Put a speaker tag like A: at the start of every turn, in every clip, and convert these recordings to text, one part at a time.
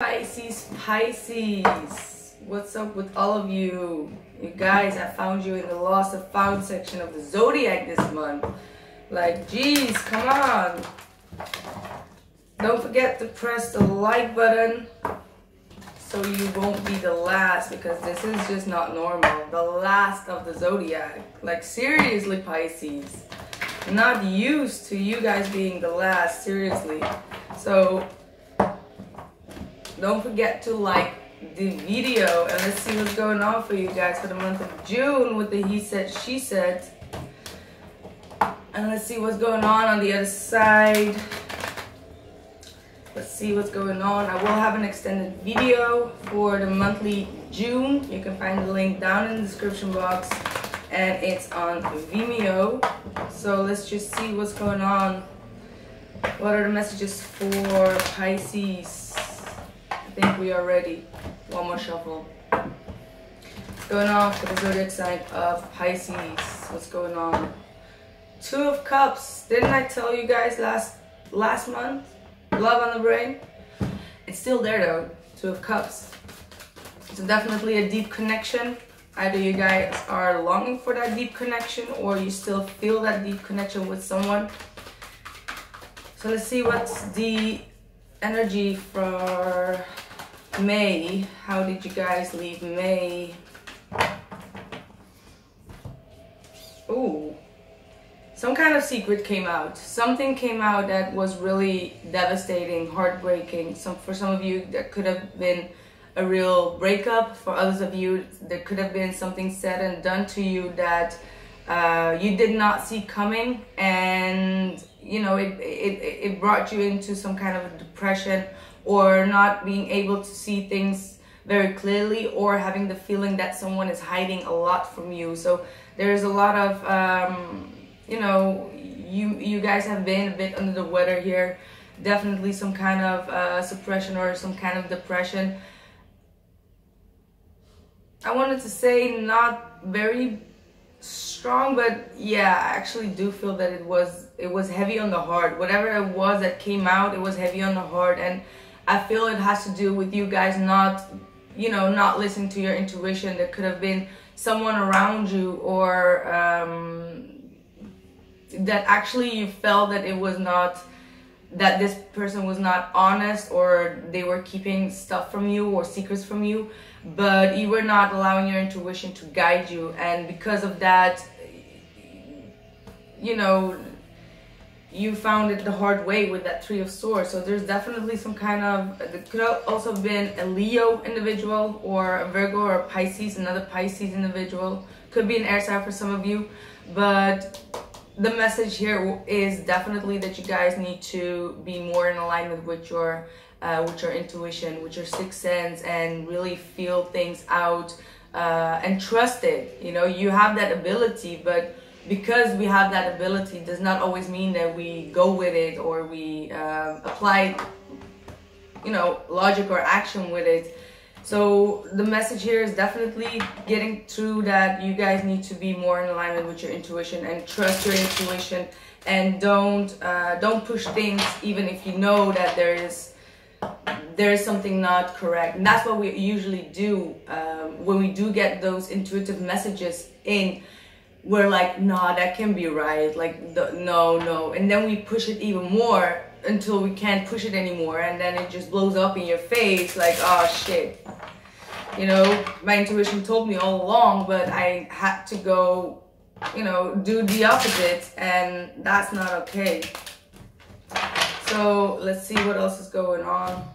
A: Pisces, what's up with all of you? You guys, I found you in the lost and found section of the zodiac this month. Like, geez, come on. Don't forget to press the like button so you won't be the last, because this is just not normal. The last of the zodiac. Like, seriously, Pisces. I'm not used to you guys being the last, seriously. So don't forget to like the video, and let's see what's going on for you guys for the month of June with the he said, she said. And let's see what's going on the other side. Let's see what's going on. I will have an extended video for the monthly June. You can find the link down in the description box, and it's on Vimeo. So let's just see what's going on. What are the messages for Pisces? I think we are ready. One more shuffle. What's going on for the zodiac sign of Pisces? What's going on? Two of Cups. Didn't I tell you guys last month? Love on the brain. It's still there though. Two of Cups. So definitely a deep connection. Either you guys are longing for that deep connection, or you still feel that deep connection with someone. So let's see what's the energy for May. How did you guys leave May? Ooh, some kind of secret came out. Something came out that was really devastating, heartbreaking. For some of you, that could have been a real breakup. For others of you, there could have been something said and done to you that you did not see coming, and you know, it brought you into some kind of a depression, or not being able to see things very clearly, or having the feeling that someone is hiding a lot from you. So there's a lot of, you know, you guys have been a bit under the weather here. Definitely some kind of suppression or some kind of depression. I wanted to say not very strong, but yeah, I actually do feel that it was heavy on the heart. Whatever it was that came out, it was heavy on the heart, and I feel it has to do with you guys not, you know, not listening to your intuition. There could have been someone around you, or that actually you felt that it was not, that this person was not honest, or they were keeping stuff from you or secrets from you, but you were not allowing your intuition to guide you. And because of that, you know, you found it the hard way with that Three of Swords. So there's definitely some kind of, it could also have been a Leo individual, or a Virgo, or a Pisces, another Pisces individual. Could be an air sign for some of you, but the message here is definitely that you guys need to be more in alignment with your intuition, with your sixth sense, and really feel things out and trust it. You know, you have that ability, but because we have that ability does not always mean that we go with it, or we apply, you know, logic or action with it. So the message here is definitely getting through that you guys need to be more in alignment with your intuition and trust your intuition, and don't push things even if you know that there is something not correct. And that's what we usually do when we do get those intuitive messages in. We're like, nah, that can be right, like no, and then we push it even more until we can't push it anymore, and then it just blows up in your face like, oh shit, you know, my intuition told me all along, but I had to go, you know, do the opposite, and that's not okay. So let's see what else is going on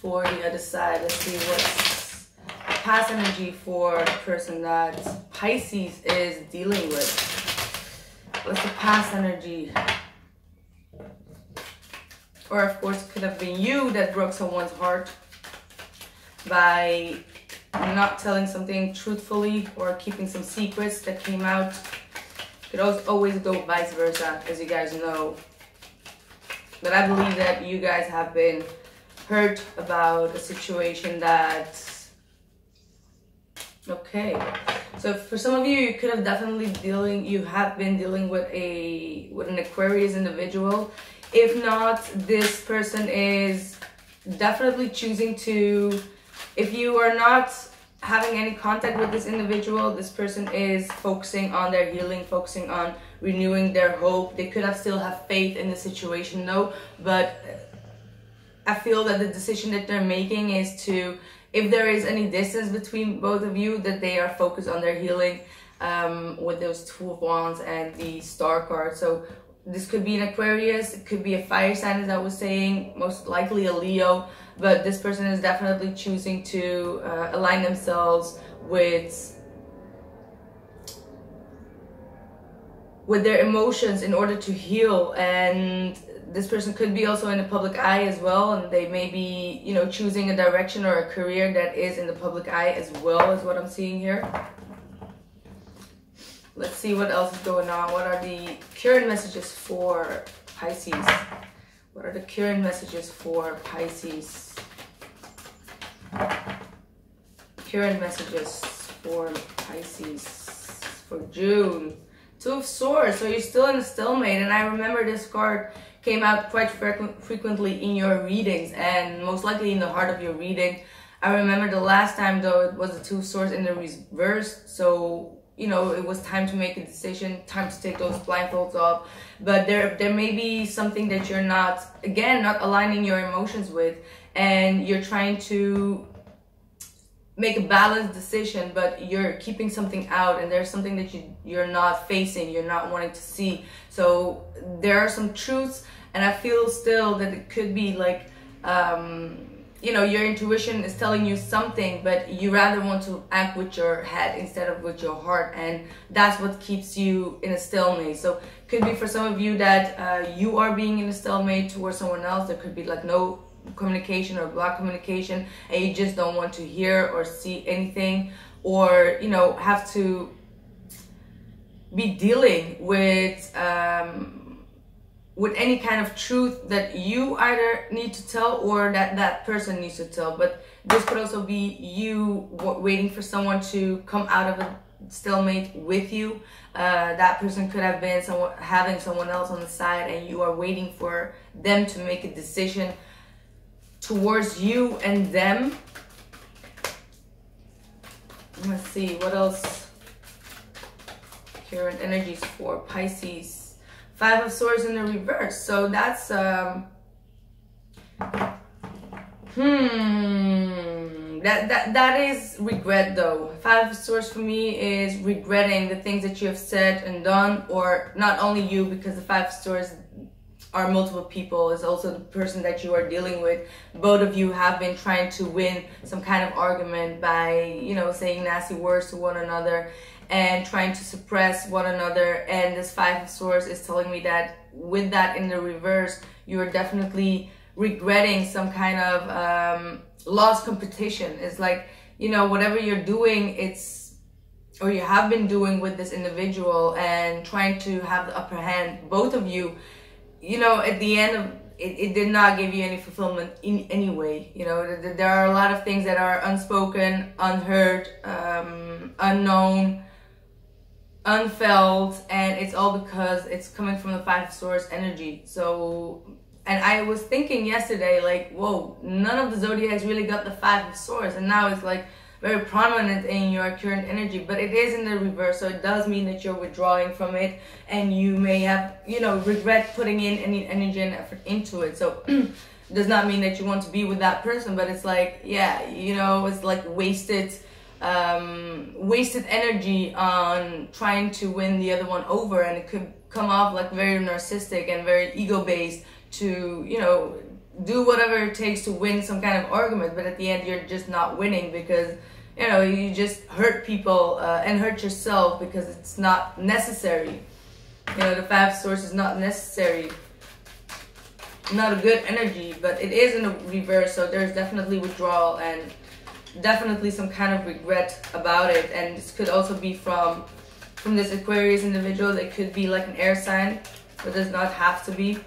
A: for the other side. Let's see what's past energy for the person that Pisces is dealing with. What's the past energy? Or of course, it could have been you that broke someone's heart by not telling something truthfully, or keeping some secrets that came out. It could always go vice versa, as you guys know. But I believe that you guys have been hurt about a situation that, okay. So for some of you, you could have definitely you have been dealing with an Aquarius individual. If not, this person is definitely choosing to, if you are not having any contact with this individual, this person is focusing on their healing, focusing on renewing their hope. They could have still have faith in the situation though, but I feel that the decision that they're making is to, if there is any distance between both of you, that they are focused on their healing, with those Two of Wands and the Star card. So this could be an Aquarius, it could be a fire sign, as I was saying, most likely a Leo, but this person is definitely choosing to align themselves with their emotions in order to heal. And this person could be also in the public eye as well, and they may be, you know, choosing a direction or a career that is in the public eye as well, is what I'm seeing here. Let's see what else is going on. What are the current messages for Pisces? What are the current messages for Pisces? Current messages for Pisces for June. Two of Swords. So you're still in a stalemate, and I remember this card came out quite frequently in your readings, and most likely in the heart of your reading. I remember the last time though, it was the Two of Swords in the reverse, so you know, it was time to make a decision, time to take those blindfolds off. But there may be something that you're not aligning your emotions with, and you're trying to make a balanced decision, but you're keeping something out, and there's something that you're not facing, you're not wanting to see. So there are some truths, and I feel still that it could be like, you know, your intuition is telling you something, but you rather want to act with your head instead of with your heart, and that's what keeps you in a stalemate. So it could be for some of you that you are being in a stalemate towards someone else. There could be like no communication or block communication, and you just don't want to hear or see anything, or you know, have to be dealing with any kind of truth that you either need to tell or that person needs to tell. But this could also be you waiting for someone to come out of a stalemate with you. That person could have been having someone else on the side, and you are waiting for them to make a decision towards you and them. Let's see what else. Current energies for Pisces. Five of Swords in the reverse. So that's that is regret though. Five of Swords for me is regretting the things that you have said and done, or not only you, because the Five of Swords are multiple people. It's also the person that you are dealing with. Both of you have been trying to win some kind of argument by, you know, saying nasty words to one another and trying to suppress one another. And this Five of Swords is telling me that with that in the reverse, you are definitely regretting some kind of lost competition. It's like, you know, whatever you're doing, or you have been doing with this individual and trying to have the upper hand, both of you, you know, at the end of it did not give you any fulfillment in any way. You know, there are a lot of things that are unspoken, unheard, unknown, unfelt, and it's all because it's coming from the Five of Swords energy. So, and I was thinking yesterday, like, whoa, none of the zodiacs really got the Five of Swords, and now it's like very prominent in your current energy, but it is in the reverse, so it does mean that you're withdrawing from it, and you may have, you know, regret putting in any energy and effort into it. So does not mean that you want to be with that person, but it's like, yeah, you know, it's like wasted energy on trying to win the other one over, and it could come off like very narcissistic and very ego-based to, you know, do whatever it takes to win some kind of argument, but at the end you're just not winning because, you know, you just hurt people and hurt yourself because it's not necessary. You know, the Five of Swords is not necessary, not a good energy, but it is in the reverse, so there's definitely withdrawal and definitely some kind of regret about it. And this could also be from this Aquarius individual. It could be like an air sign, but does not have to be.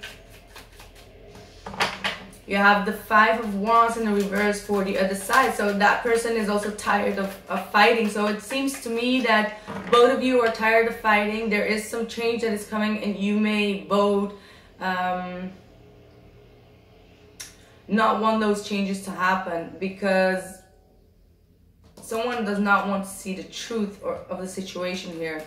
A: You have the Five of Wands in the reverse for the other side. So that person is also tired of fighting. So it seems to me that both of you are tired of fighting. There is some change that is coming, and you may both not want those changes to happen, because someone does not want to see the truth of the situation here.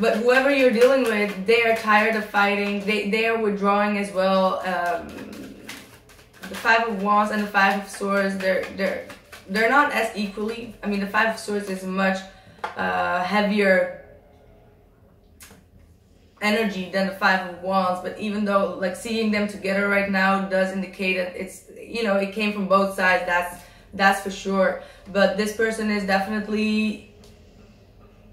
A: But whoever you're dealing with, they are tired of fighting. They are withdrawing as well. The Five of Wands and the Five of Swords, they're not as equally. I mean, the Five of Swords is a much heavier energy than the Five of Wands. But even though, like, seeing them together right now does indicate that it's, you know, it came from both sides. That's for sure. But this person is definitely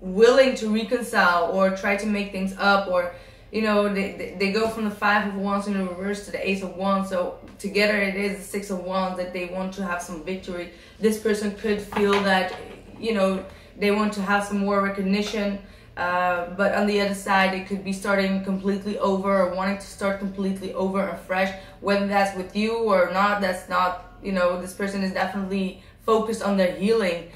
A: willing to reconcile or try to make things up, or, you know, they go from the Five of Wands in the reverse to the Ace of Wands. So together it is the Six of Wands, that they want to have some victory. This person could feel that, you know, they want to have some more recognition. But on the other side, it could be starting completely over, or wanting to start completely over and fresh. Whether that's with you or not, that's not, you know, this person is definitely focused on their healing.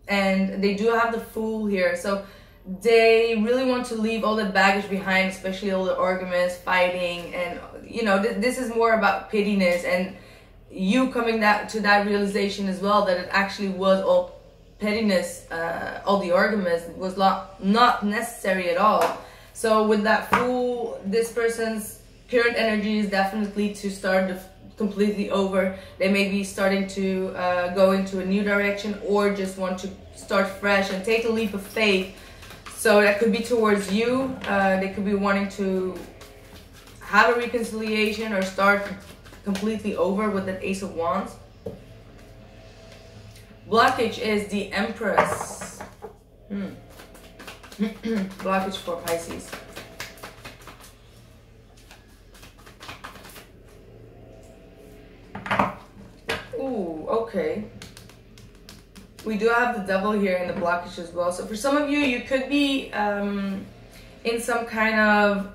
A: And they do have the Fool here. So they really want to leave all the baggage behind, especially all the arguments, fighting. And, you know, this is more about pittiness, and you coming to that realization as well, that it actually was all pettiness. All the arguments was not necessary at all. So with that Fool, this person's current energy is definitely to start completely over. They may be starting to go into a new direction, or just want to start fresh and take a leap of faith. So that could be towards you. They could be wanting to have a reconciliation or start completely over with that Ace of Wands. Blockage is the Empress. Blockage for Pisces. Ooh, okay. We do have the Devil here in the blockage as well. So for some of you, you could be in some kind of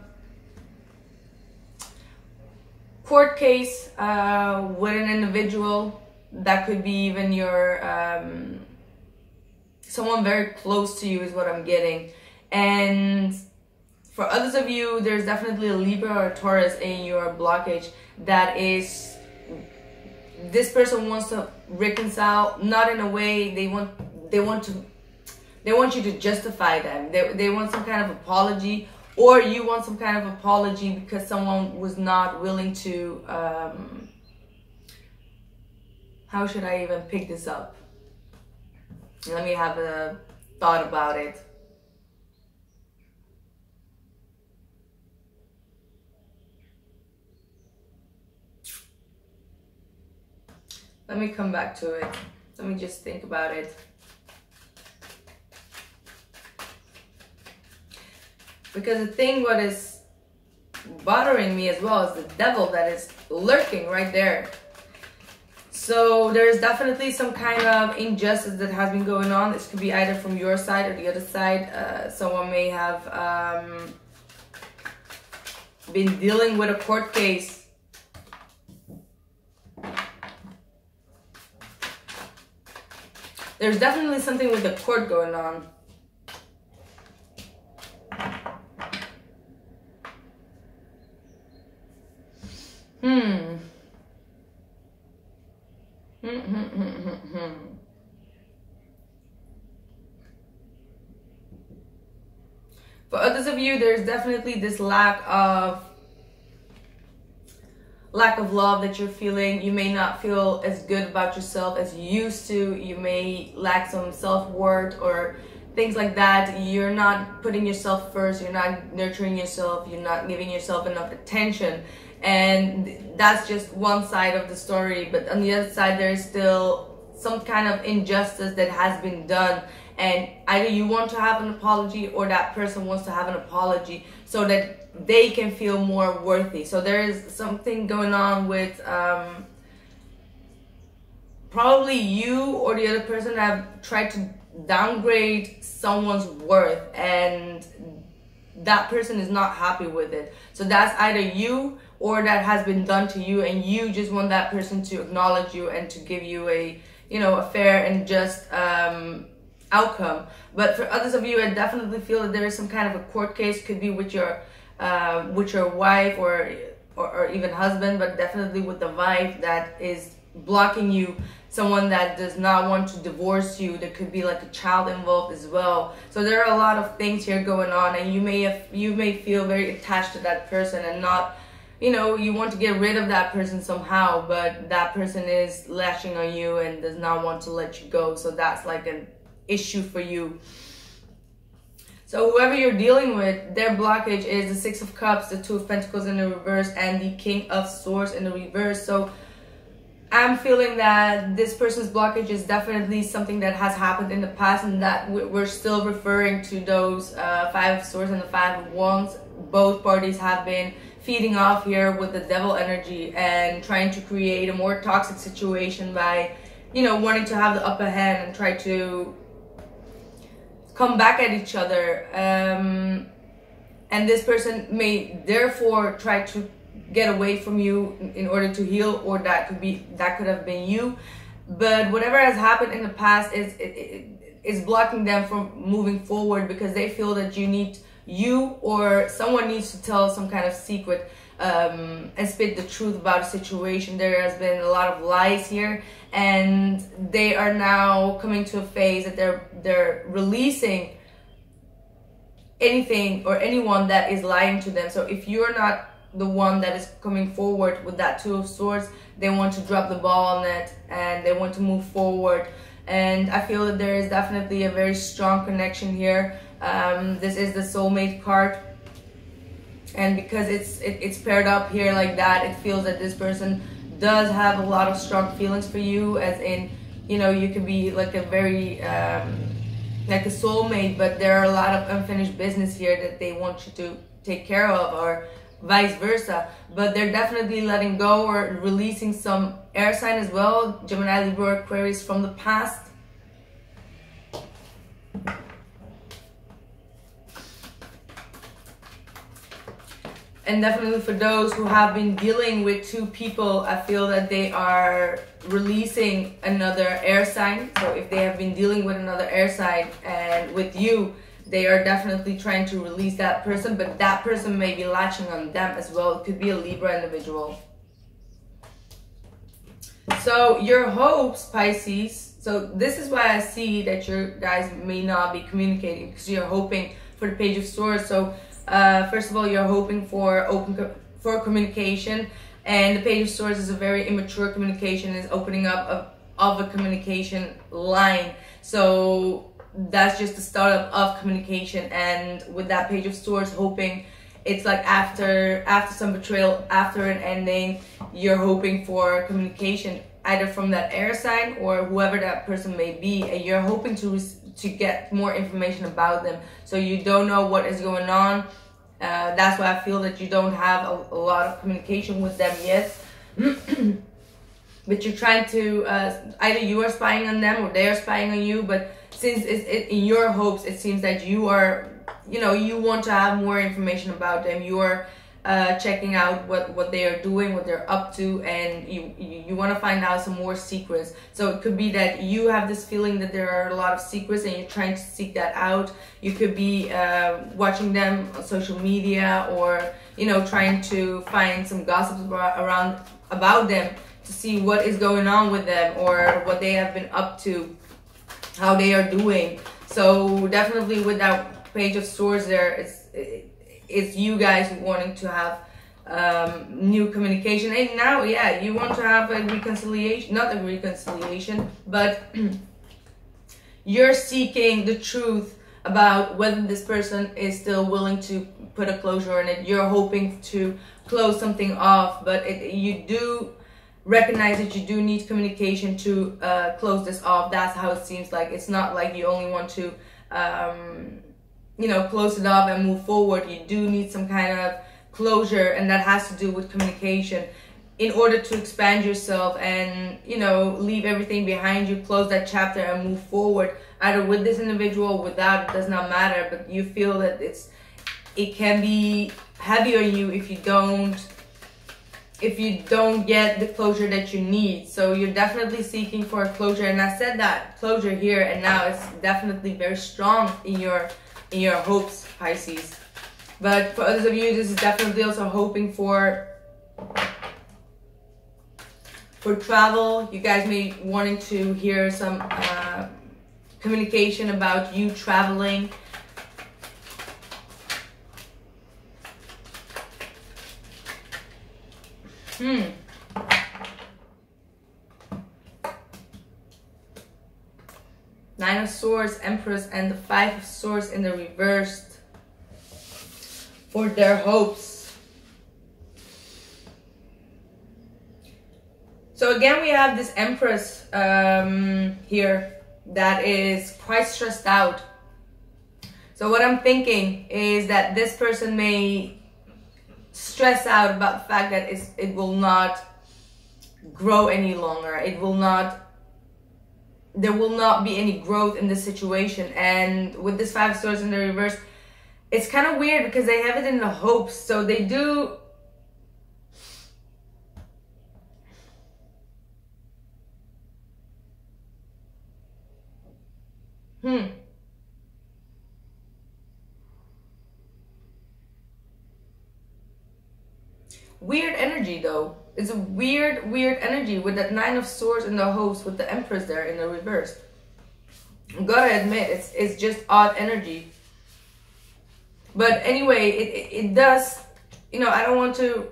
A: court case with an individual. That could be even your someone very close to you is what I'm getting. And for others of you, there's definitely a Libra or a Taurus in your blockage. That is, this person wants to reconcile, not in a way they want you to justify them. They want some kind of apology, or you want some kind of apology because someone was not willing to how should I even pick this up? Let me have a thought about it. Let me come back to it. Let me just think about it. Because the thing what is bothering me as well is the Devil that is lurking right there. So there's definitely some kind of injustice that has been going on. This could be either from your side or the other side. Someone may have been dealing with a court case. There's definitely something with the court going on. For others of you, there's definitely this lack of love that you're feeling. You may not feel as good about yourself as you used to. You may lack some self-worth or things like that. You're not putting yourself first. You're not nurturing yourself. You're not giving yourself enough attention. And that's just one side of the story. But on the other side, there's still some kind of injustice that has been done. And either you want to have an apology, or that person wants to have an apology so that they can feel more worthy. So there is something going on with probably you or the other person have tried to downgrade someone's worth, and that person is not happy with it. So that's either you, or that has been done to you, and you just want that person to acknowledge you and to give you a, you know, a fair and just outcome. But for others of you, I definitely feel that there is some kind of a court case. Could be with your with your wife or even husband, but definitely with the wife that is blocking you, someone that does not want to divorce you. There could be like a child involved as well. So there are a lot of things here going on, and you may feel very attached to that person and not, you know, you want to get rid of that person somehow, but that person is lashing on you and does not want to let you go. So that's like an issue for you. So whoever you're dealing with, their blockage is the Six of Cups, the Two of Pentacles in the reverse, and the King of Swords in the reverse. So I'm feeling that this person's blockage is definitely something that has happened in the past, and that we're still referring to those Five of Swords and the Five of Wands. Both parties have been feeding off here with the Devil energy and trying to create a more toxic situation by, you know, wanting to have the upper hand and try to come back at each other. And this person may therefore try to get away from you in order to heal, or that could have been you. But whatever has happened in the past is blocking them from moving forward, because they feel that you or someone needs to tell some kind of secret and spit the truth about a situation. There has been a lot of lies here, and they are now coming to a phase that they're releasing anything or anyone that is lying to them. So if you're not the one that is coming forward with that Two of Swords, they want to drop the ball on it and they want to move forward. And I feel that there is definitely a very strong connection here. This is the soulmate card, and because it's paired up here like that, it feels that this person does have a lot of strong feelings for you, as in, you know, you could be like a very like a soulmate, but there are a lot of unfinished business here that they want you to take care of, or vice versa. But they're definitely letting go or releasing some air sign as well, Gemini, Libra, Aquarius from the past. And definitely for those who have been dealing with two people, I feel that they are releasing another air sign. So if they have been dealing with another air sign and with you, they are definitely trying to release that person, but that person may be latching on them as well. It could be a Libra individual. So your hopes, Pisces. So this is why I see that your guys may not be communicating, because you're hoping for the Page of Swords. So first of all, you're hoping for communication, and the Page of Swords is a very immature communication, is opening up of a communication line. So that's just the startup of communication. And with that Page of Swords, hoping, it's like after some betrayal, after an ending, you're hoping for communication either from that air sign or whoever that person may be, and you're hoping to get more information about them. So you don't know what is going on. That's why I feel that you don't have a lot of communication with them yet. But you're trying to, either you are spying on them or they are spying on you. But since it's in your hopes, it seems that you are, you know, you want to have more information about them. You are checking out what they are doing, what they're up to, and you want to find out some more secrets. So it could be that you have this feeling that there are a lot of secrets and you're trying to seek that out. You could be watching them on social media, or, you know, trying to find some gossip around about them to see what is going on with them or what they have been up to, how they are doing. So definitely with that Page of Swords there, it's you guys wanting to have new communication. And now, yeah, you want to have a reconciliation, not a reconciliation, but you're seeking the truth about whether this person is still willing to put a closure on it. You're hoping to close something off, but you do recognize that you do need communication to close this off. That's how it seems like. It's not like you only want to you know, close it off and move forward. You do need some kind of closure, and that has to do with communication in order to expand yourself and, you know, leave everything behind you, close that chapter and move forward, either with this individual or without. It does not matter, but you feel that it can be heavy on you if you don't get the closure that you need. So you're definitely seeking for a closure, and I said that closure here, and now it's definitely very strong in your hopes, Pisces. But for others of you, this is definitely also hoping for travel. You guys may be wanting to hear some communication about you traveling. Nine of Swords, Empress, and the Five of Swords in the reversed for their hopes. So again, we have this Empress here that is quite stressed out. So what I'm thinking is that this person may stress out about the fact that it will not grow any longer. There will not be any growth in this situation. And with this Five of Swords in the reverse, it's kind of weird because they have it in the hopes. So they do. Weird energy though. It's a weird energy with that Nine of Swords in the hopes with the Empress there in the reverse. I gotta admit, it's just odd energy. But anyway, it does, you know, I don't want to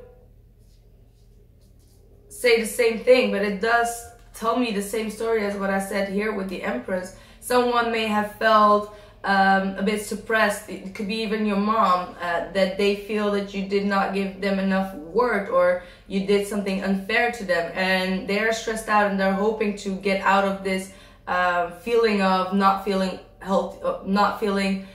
A: say the same thing, but it does tell me the same story as what I said here with the Empress. Someone may have felt a bit suppressed. It could be even your mom, that they feel that you did not give them enough worth, or you did something unfair to them, and they're stressed out and they're hoping to get out of this feeling of not feeling healthy, not feeling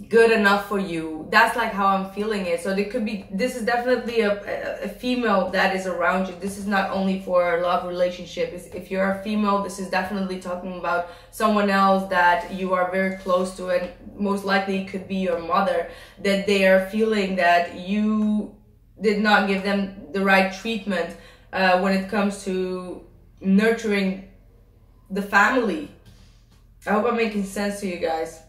A: good enough for you. That's like how I'm feeling it. So there could be, this is definitely a female that is around you. This is not only for a love relationship. If you're a female, this is definitely talking about someone else that you are very close to, and most likely it could be your mother, that they are feeling that you did not give them the right treatment when it comes to nurturing the family. I hope I'm making sense to you guys.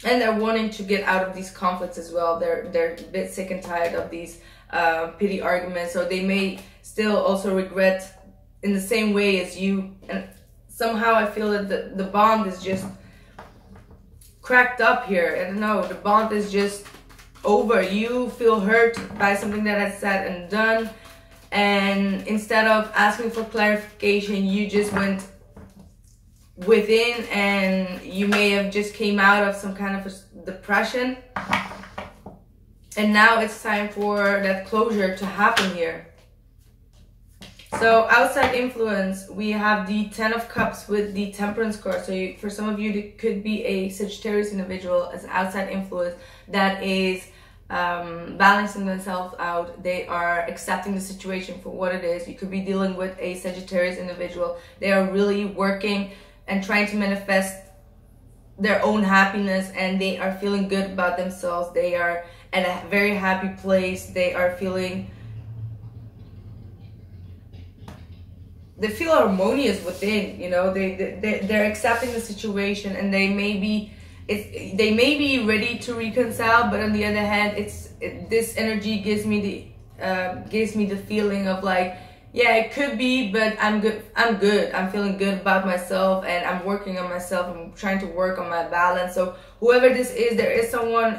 A: And they're wanting to get out of these conflicts as well. They're a bit sick and tired of these petty arguments. So they may still also regret in the same way as you. And somehow I feel that the bond is just cracked up here. I don't know. The bond is just over. You feel hurt by something that I said and done. And instead of asking for clarification, you just went within, and you may have just came out of some kind of a depression, and now it's time for that closure to happen here. So outside influence, we have the Ten of Cups with the Temperance card. So for some of you, it could be a Sagittarius individual as an outside influence that is balancing themselves out. They are accepting the situation for what it is. You could be dealing with a Sagittarius individual. They are really working and trying to manifest their own happiness, and they are feeling good about themselves. They are at a very happy place. They are feeling, they feel harmonious within, you know. They're accepting the situation, and they may be ready to reconcile, but on the other hand, this energy gives me the feeling of like, yeah, it could be, but I'm good. I'm feeling good about myself, and I'm working on myself. I'm trying to work on my balance. So whoever this is, there is someone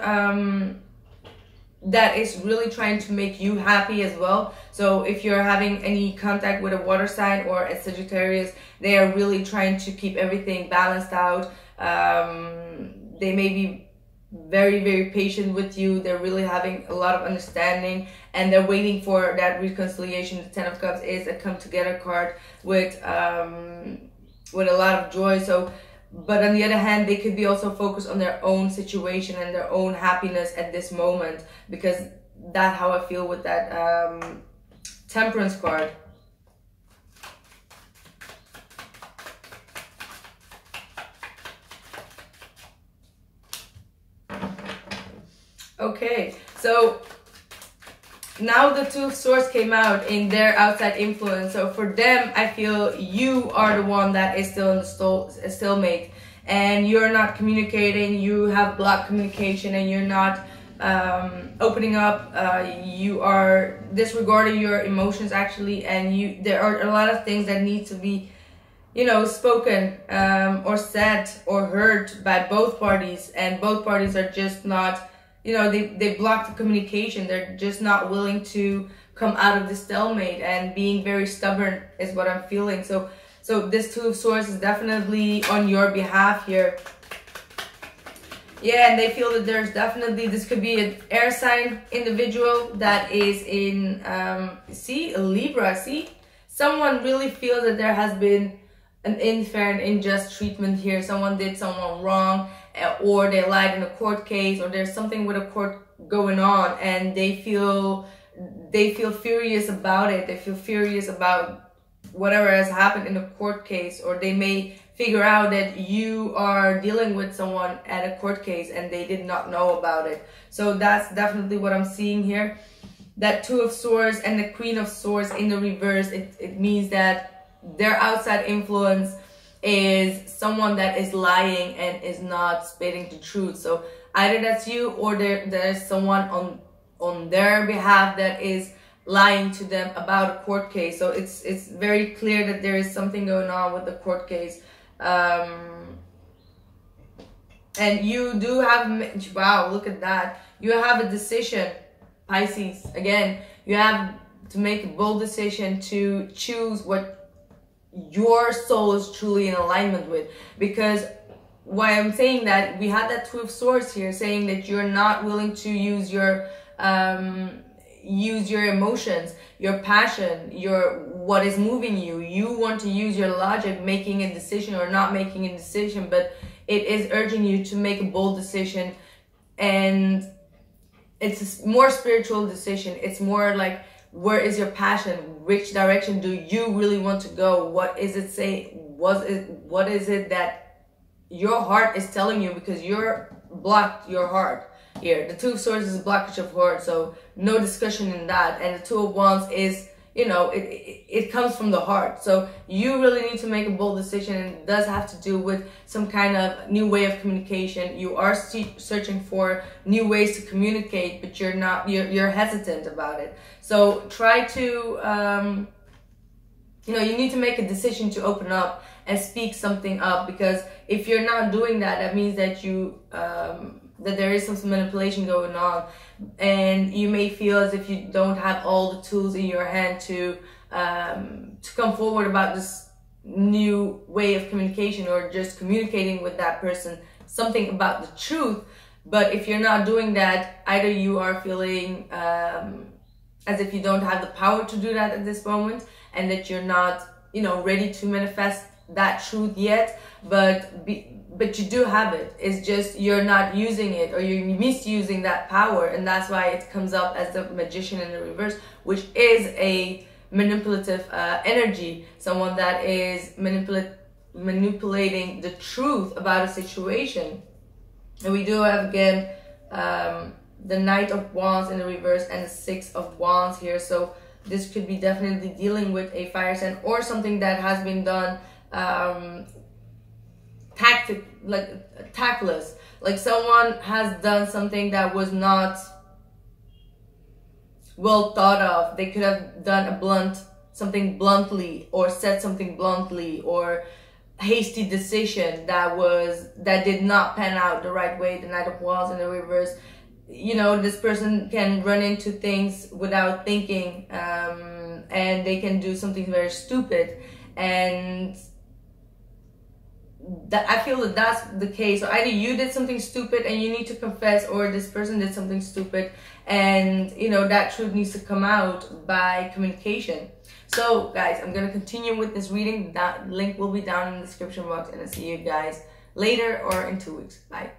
A: that is really trying to make you happy as well. So if you're having any contact with a water sign or a Sagittarius, they are really trying to keep everything balanced out. They may be very, very patient with you. They're really having a lot of understanding, and they're waiting for that reconciliation. The Ten of Cups is a come together card with a lot of joy. So, but on the other hand, they could be also focused on their own situation and their own happiness at this moment, because that's how I feel with that Temperance card. Okay, so now the Two of Swords came out in their outside influence. So for them, I feel you are the one that is still in the stalemate, and you're not communicating. You have blocked communication, and you're not opening up. You are disregarding your emotions actually, and there are a lot of things that need to be, you know, spoken or said or heard by both parties, and both parties are just not, you know, they block the communication. They're just not willing to come out of the stalemate, and being very stubborn is what I'm feeling. So this Two of Swords is definitely on your behalf here. Yeah, and they feel that there's definitely, this could be an air sign individual that is in, see, a Libra, see? Someone really feels that there has been an unfair and unjust treatment here. Someone did someone wrong, or they lied in a court case, or there's something with a court going on, and they feel furious about it. They feel furious about whatever has happened in a court case, or they may figure out that you are dealing with someone at a court case and they did not know about it. So that's definitely what I'm seeing here. That Two of Swords and the Queen of Swords in the reverse, it means that their outside influence is someone that is lying and is not stating the truth. So either that's you, or there's someone on their behalf that is lying to them about a court case. So it's very clear that there is something going on with the court case. And you do have, wow, look at that. You have a decision, Pisces. Again, you have to make a bold decision to choose what your soul is truly in alignment with. Because why I'm saying that, we had that Two of Swords here saying that you're not willing to use your emotions, your passion, what is moving you. You want to use your logic, making a decision or not making a decision, but it is urging you to make a bold decision. And it's a more spiritual decision. It's more like, where is your passion? Which direction do you really want to go? What is it what is it that your heart is telling you? Because you're blocked your heart here. The Two of Swords is a blockage of heart, so no discussion in that. And the Two of Wands is, you know, it comes from the heart. So you really need to make a bold decision, and it does have to do with some kind of new way of communication. You are searching for new ways to communicate, but you're hesitant about it. So try to, you know, you need to make a decision to open up and speak something up, because if you're not doing that, that means that that there is some manipulation going on, and you may feel as if you don't have all the tools in your hand to come forward about this new way of communication, or just communicating with that person something about the truth. But if you're not doing that, either you are feeling as if you don't have the power to do that at this moment, and that you're not, you know, ready to manifest that truth yet, but you do have it. It's just you're not using it, or you're misusing that power, and that's why it comes up as the Magician in the reverse, which is a manipulative energy, someone that is manipulating the truth about a situation. And we do have again the Knight of Wands in the reverse and the Six of Wands here. So this could be definitely dealing with a fire sign, or something that has been done tactless, like someone has done something that was not well thought of. They could have done something bluntly, or said something bluntly, or hasty decision that did not pan out the right way. The Knight of Wands in the reverse, you know, this person can run into things without thinking, and they can do something very stupid, and that I feel that that's the case. So either you did something stupid and you need to confess, or this person did something stupid, and you know that truth needs to come out by communication. So guys, I'm gonna continue with this reading. That link will be down in the description box, and I'll see you guys later or in 2 weeks. Bye.